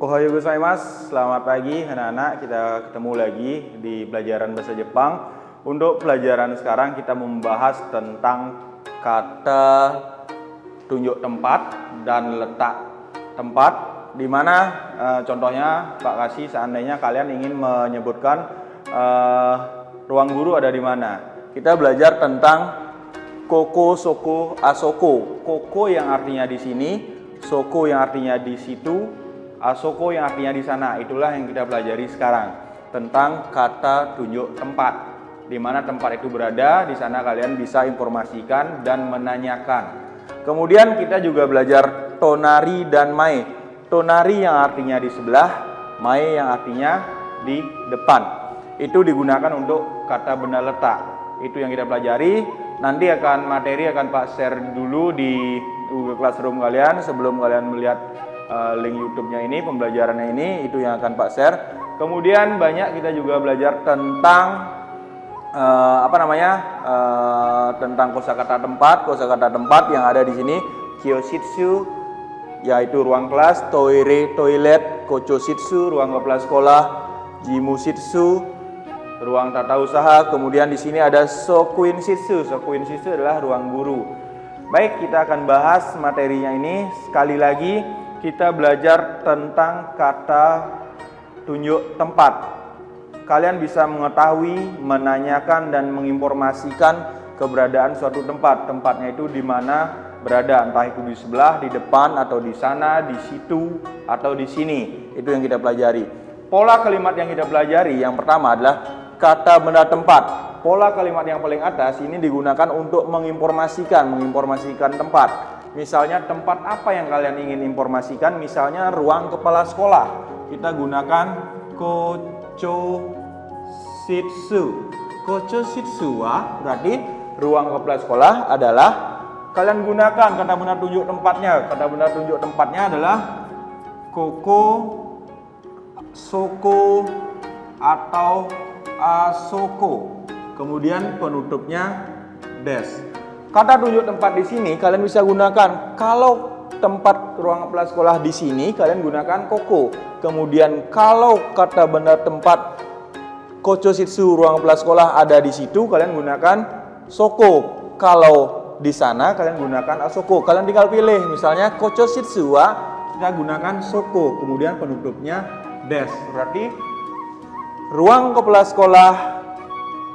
Ohayo gozaimasu, selamat pagi anak-anak. Kita ketemu lagi di pelajaran bahasa Jepang. Untuk pelajaran sekarang kita membahas tentang kata tunjuk tempat dan letak tempat. Di mana contohnya Pak Kasih, seandainya kalian ingin menyebutkan ruang guru ada di mana. Kita belajar tentang koko, soko, asoko. Koko yang artinya di sini, soko yang artinya di situ, asoko yang artinya di sana. Itulah yang kita pelajari sekarang tentang kata tunjuk tempat. Di mana tempat itu berada, di sana kalian bisa informasikan dan menanyakan. Kemudian kita juga belajar tonari dan mae. Tonari yang artinya di sebelah, mae yang artinya di depan. Itu digunakan untuk kata benda letak. Itu yang kita pelajari. Nanti materi akan Pak share dulu di Google Classroom kalian sebelum kalian melihat link YouTube-nya ini, pembelajarannya ini, itu yang akan Pak share. Kemudian banyak kita juga belajar tentang tentang kosakata tempat yang ada di sini. Kyoshitsu yaitu ruang kelas, toilet, kochoshitsu ruang kepala sekolah, jimushitsu ruang tata usaha. Kemudian di sini ada sokuinshitsu. Sokuinshitsu adalah ruang guru. Baik, kita akan bahas materinya ini. Sekali lagi kita belajar tentang kata tunjuk tempat. Kalian bisa mengetahui, menanyakan dan menginformasikan keberadaan suatu tempat. Tempatnya itu di mana berada, entah itu di sebelah, di depan, atau di sana, di situ, atau di sini. Itu yang kita pelajari. Pola kalimat yang kita pelajari yang pertama adalah kata benda tempat. Pola kalimat yang paling atas ini digunakan untuk menginformasikan tempat. Misalnya tempat apa yang kalian ingin informasikan, misalnya ruang kepala sekolah. Kita gunakan kochoshitsu. Kochoshitsu berarti ruang kepala sekolah adalah, kalian gunakan kata benda tunjuk tempatnya. Kata benda tunjuk tempatnya adalah koko, soko, atau asoko. Kemudian penutupnya des. Kata tunjuk tempat di sini kalian bisa gunakan. Kalau tempat ruang kepala sekolah di sini kalian gunakan koko. Kemudian kalau kata benda tempat kochoshitsu ruang kepala sekolah ada di situ, kalian gunakan soko. Kalau di sana kalian gunakan asoko. Kalian tinggal pilih. Misalnya kochoshitsu kita gunakan soko. Kemudian penutupnya des. Berarti ruang kepala sekolah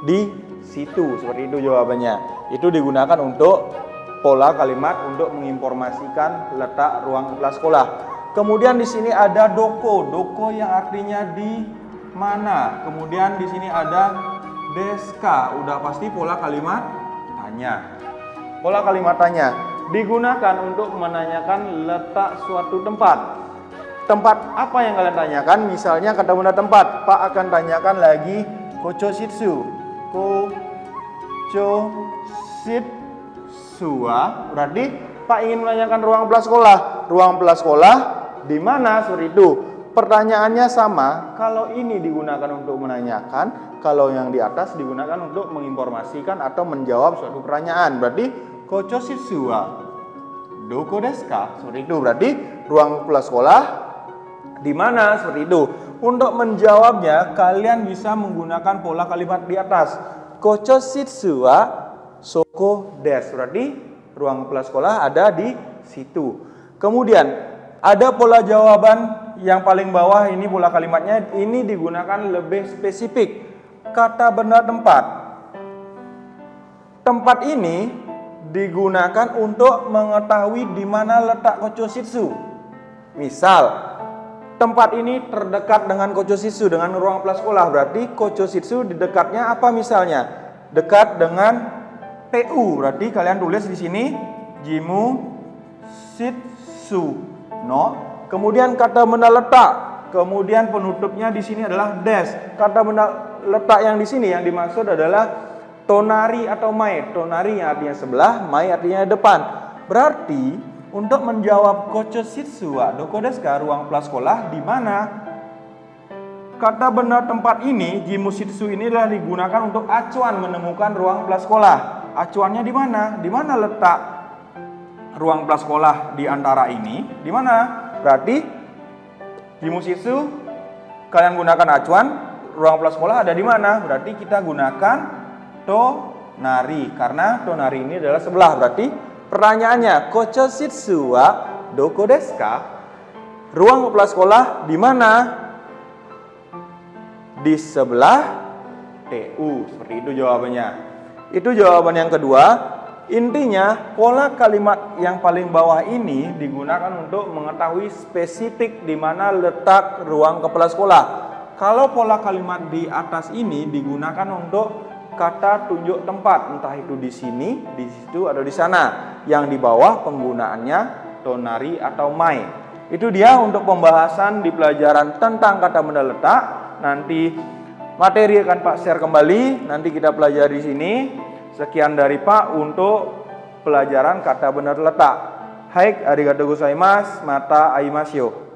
di situ. Seperti itu jawabannya. Itu digunakan untuk pola kalimat untuk menginformasikan letak ruang kepala sekolah. Kemudian di sini ada doko. Doko yang artinya di mana. Kemudian di sini ada deska. Udah pasti pola kalimat tanya. Pola kalimat tanya digunakan untuk menanyakan letak suatu tempat. Tempat apa yang kalian tanyakan? Misalnya kata benda tempat, Pak akan tanyakan lagi kochoshitsu. Kochoshitsu berarti Pak ingin menanyakan ruang kepala sekolah. Ruang kepala sekolah di mana? Seperti itu. Pertanyaannya sama. Kalau ini digunakan untuk menanyakan, kalau yang di atas digunakan untuk menginformasikan atau menjawab suatu pertanyaan. Berarti kochoshitsu doko desu ka? Seperti itu. Berarti ruang kepala sekolah di mana? Seperti itu. Untuk menjawabnya kalian bisa menggunakan pola kalimat di atas. Kochoshitsu soko desu. Berarti ruang kepala sekolah ada di situ. Kemudian ada pola jawaban yang paling bawah, ini pola kalimatnya ini digunakan lebih spesifik. Kata benda tempat. Tempat ini digunakan untuk mengetahui di mana letak kochoshitsu. Misal, tempat ini terdekat dengan kochoshitsu, dengan ruang kepala sekolah. Berarti kochoshitsu di dekatnya apa misalnya? Dekat dengan PU. Berarti kalian tulis di sini jimushitsu no. Kemudian kata benda letak. Kemudian penutupnya di sini adalah des. Kata benda letak yang di sini yang dimaksud adalah tonari atau mae. Tonari yang artinya sebelah, mae artinya depan. Berarti untuk menjawab kochoshitsu doko desu ka ruang kepala sekolah di mana? Kata benda tempat ini, jimushitsu ini adalah digunakan untuk acuan menemukan ruang kepala sekolah. Acuannya di mana? Di mana letak ruang kepala sekolah di antara ini? Di mana? Berarti Jimusitsu, kalian gunakan acuan. Ruang kepala sekolah ada di mana? Berarti kita gunakan tonari, karena tonari ini adalah sebelah. Berarti pertanyaannya, kochositsu wa doko desu ka? Ruang kepala sekolah di mana? Di sebelah TU. Seperti itu jawabannya. Itu jawaban yang kedua. Intinya, pola kalimat yang paling bawah ini digunakan untuk mengetahui spesifik di mana letak ruang kepala sekolah. Kalau pola kalimat di atas ini digunakan untuk kata tunjuk tempat, entah itu di sini, di situ, atau di sana. Yang di bawah penggunaannya tonari atau mai. Itu dia untuk pembahasan di pelajaran tentang kata benda letak. Nanti materi akan Pak share kembali. Nanti kita pelajari di sini. Sekian dari Pak untuk pelajaran kata benda letak. Hai, arigatou gozaimasu, mata aimasu.